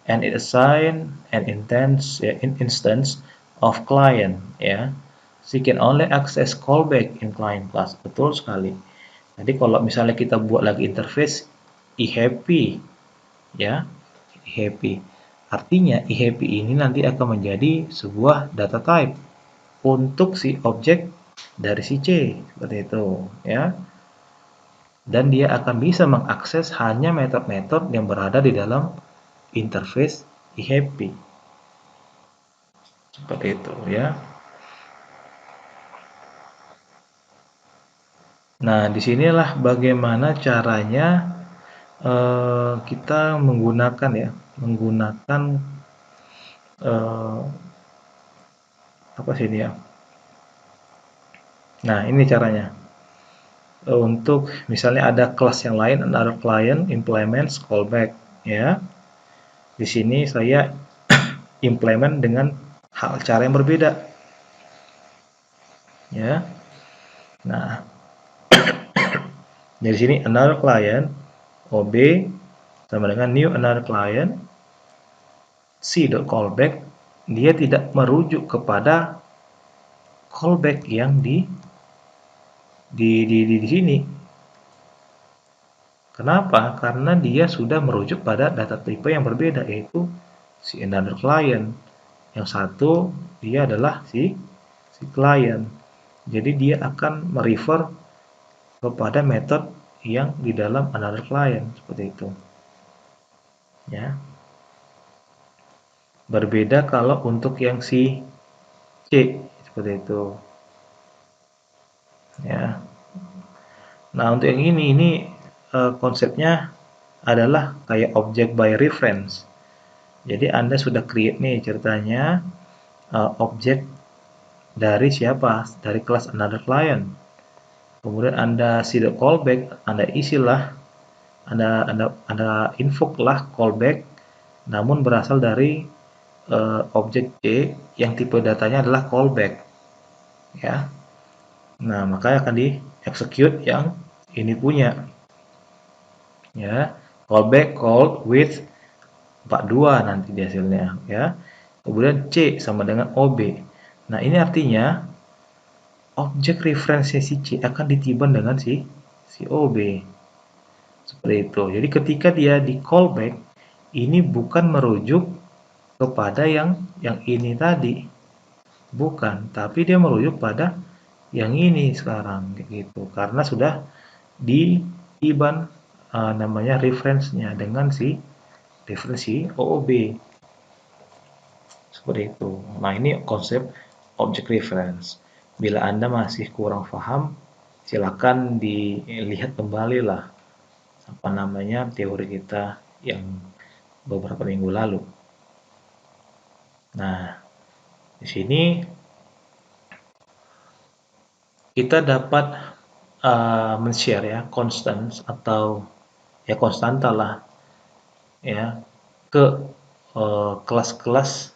and it assign an instance of client, ya. She can only access callback in client class. Betul sekali. Jadi kalau misalnya kita buat lagi interface eHappy, ya, eHappy. Artinya eHappy ini nanti akan menjadi sebuah data type untuk si objek dari si C, seperti itu, ya. Dan dia akan bisa mengakses hanya metode-metode yang berada di dalam interface eHappy. Seperti itu, ya. Nah, disinilah bagaimana caranya kita menggunakan apa sih ini ya? Nah, ini caranya. Untuk misalnya ada kelas yang lain, another client implements callback, ya. Di sini saya implement dengan cara yang berbeda, ya. Nah, dari sini another client OB sama dengan new another client c.callback, dia tidak merujuk kepada callback yang di sini. Kenapa? Karena dia sudah merujuk pada data tipe yang berbeda, yaitu si another client. Yang satu dia adalah si client. Jadi dia akan merefer kepada metode yang di dalam another client seperti itu. Ya. Berbeda kalau untuk yang si C seperti itu. Ya. Nah, untuk yang ini konsepnya adalah kayak object by reference. Jadi Anda sudah create nih ceritanya objek dari siapa? Dari kelas another client. Kemudian Anda tidak callback, Anda isilah, Anda invoke lah callback, namun berasal dari objek C yang tipe datanya adalah callback, ya. Nah, makanya akan di execute yang ini punya, ya. Callback called with 42 nanti di hasilnya, ya. Kemudian C sama dengan OB. Nah, ini artinya objek referensi si C akan ditiban dengan si OB. Seperti itu. Jadi ketika dia di callback, ini bukan merujuk kepada yang ini tadi. Bukan, tapi dia merujuk pada yang ini sekarang gitu. Karena sudah ditiban namanya reference-nya dengan si referensi OOB. Seperti itu. Nah, ini konsep object reference. Bila Anda masih kurang paham, silakan dilihat kembali lah apa namanya teori kita yang beberapa minggu lalu. Nah, di sini kita dapat men-share ya constants atau ya konstanta lah ya ke kelas-kelas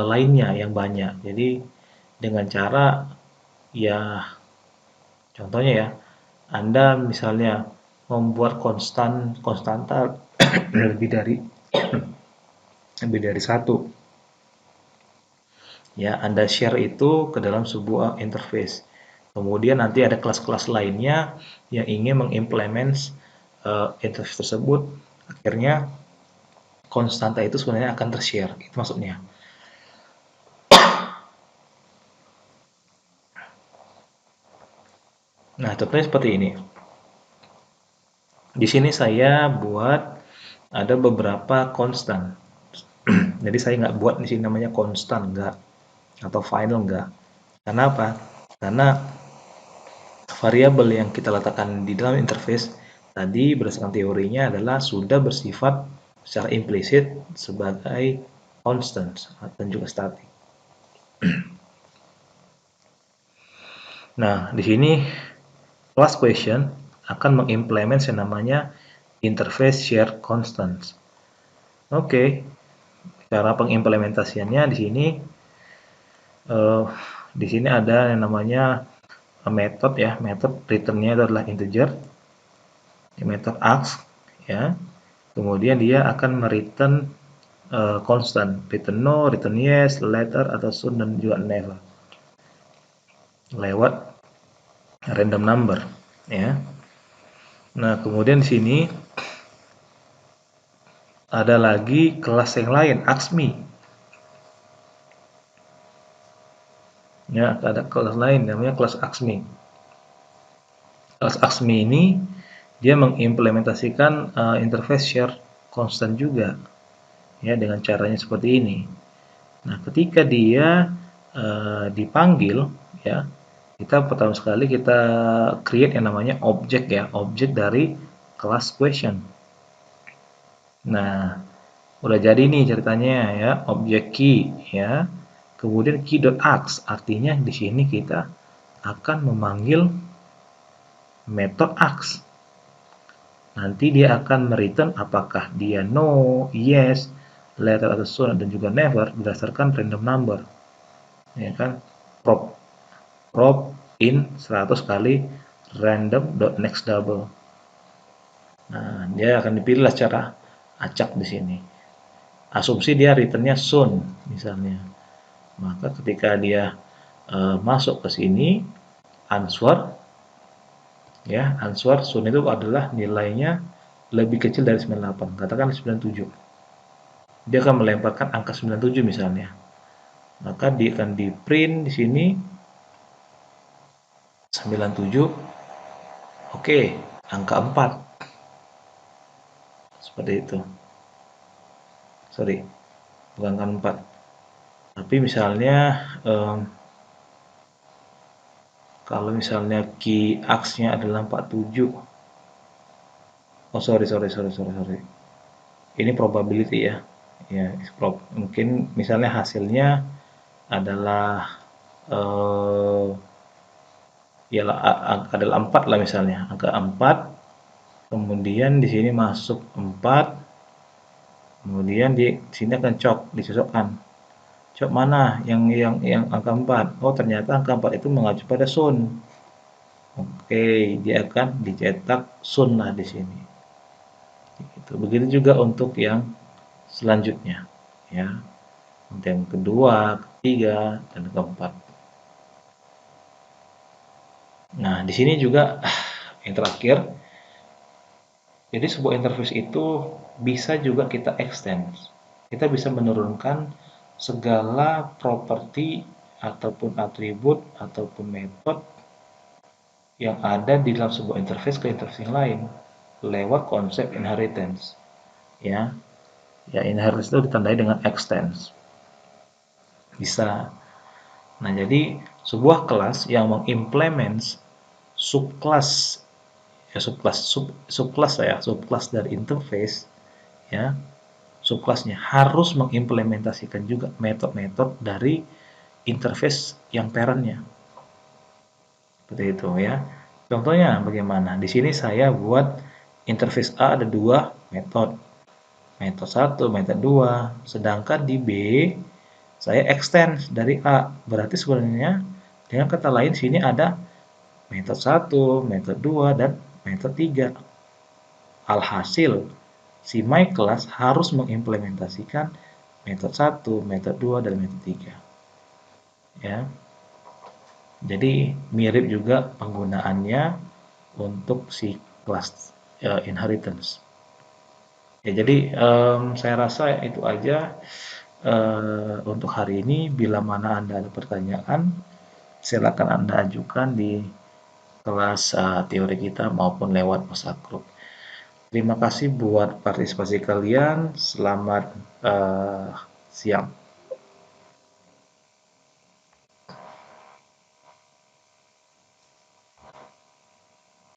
lainnya yang banyak. Jadi dengan cara ya contohnya ya Anda misalnya membuat konstanta lebih dari satu. Ya, Anda share itu ke dalam sebuah interface. Kemudian nanti ada kelas-kelas lainnya yang ingin mengimplement interface tersebut. Akhirnya konstanta itu sebenarnya akan tershare. Itu maksudnya. Nah, contohnya seperti ini. Di sini saya buat ada beberapa konstan. Jadi saya nggak buat di sini namanya konstan, nggak, atau final nggak. Karena apa? Karena variabel yang kita letakkan di dalam interface tadi berdasarkan teorinya adalah sudah bersifat secara implisit sebagai constant dan juga static. Nah, di sini class question akan mengimplement yang namanya interface share constants. Oke, cara pengimplementasiannya di sini ada yang namanya method ya, method returnnya adalah integer, method ask ya. Kemudian dia akan mereturn constant, return no, return yes, later atau soon dan juga never lewat random number ya. Nah, kemudian di sini ada lagi kelas yang lain, ask me. Ya, ada kelas lain namanya kelas ask me. Kelas ask me ini dia mengimplementasikan interface share constant juga. Ya, dengan caranya seperti ini. Nah, ketika dia dipanggil ya, kita pertama sekali kita create yang namanya objek ya, objek dari class question. Nah, udah jadi nih ceritanya ya, objek key ya. Kemudian key.ask, artinya di sini kita akan memanggil metode ask. Nanti dia akan return apakah dia no, yes, later atau soon dan juga never berdasarkan random number. Ya kan? Prop in 100 kali random.next double. Nah, dia akan dipilih secara acak di sini. Asumsi dia returnnya soon misalnya. Maka ketika dia masuk ke sini, answer ya, answer soon itu adalah nilainya lebih kecil dari 98, katakan 97. Dia akan melemparkan angka 97 misalnya. Maka dia akan di print di sini 97. Oke, angka 4. Seperti itu. Sorry, bukan angka 4. Tapi misalnya kalau misalnya key ax-nya adalah 47. Oh, sorry. Ini probability ya. Ya, mungkin misalnya hasilnya adalah ya adalah 4 lah misalnya, angka 4. Kemudian di sini masuk 4. Kemudian di sini akan dicocokkan. Cok mana yang angka 4? Oh, ternyata angka 4 itu mengacu pada sun. Oke, dia akan dicetak sun lah di sini. Begitu juga untuk yang selanjutnya, ya. Untuk yang kedua, ketiga, dan keempat. Nah, di sini juga yang terakhir, jadi sebuah interface itu bisa juga kita extend. Kita bisa menurunkan segala properti ataupun atribut ataupun metode yang ada di dalam sebuah interface ke interface yang lain lewat konsep inheritance. Ya, inheritance itu ditandai dengan extends. Bisa. Nah, jadi sebuah kelas yang mengimplement subclass subclass dari interface ya, subclassnya harus mengimplementasikan juga metode-metode dari interface yang parentnya. Seperti itu ya. Contohnya bagaimana? Di sini saya buat interface A ada 2 metode. Metode 1, metode 2. Sedangkan di B saya extend dari A. Berarti sebenarnya dengan kata lain sini ada metode 1, metode 2 dan metode 3. Alhasil si MyClass harus mengimplementasikan metode 1, metode 2 dan metode 3. Ya. Jadi mirip juga penggunaannya untuk si kelas inheritance. Ya, jadi saya rasa itu aja untuk hari ini. Bila mana Anda ada pertanyaan, silakan Anda ajukan di kelas teori kita maupun lewat WhatsApp group. Terima kasih buat partisipasi kalian. Selamat siang.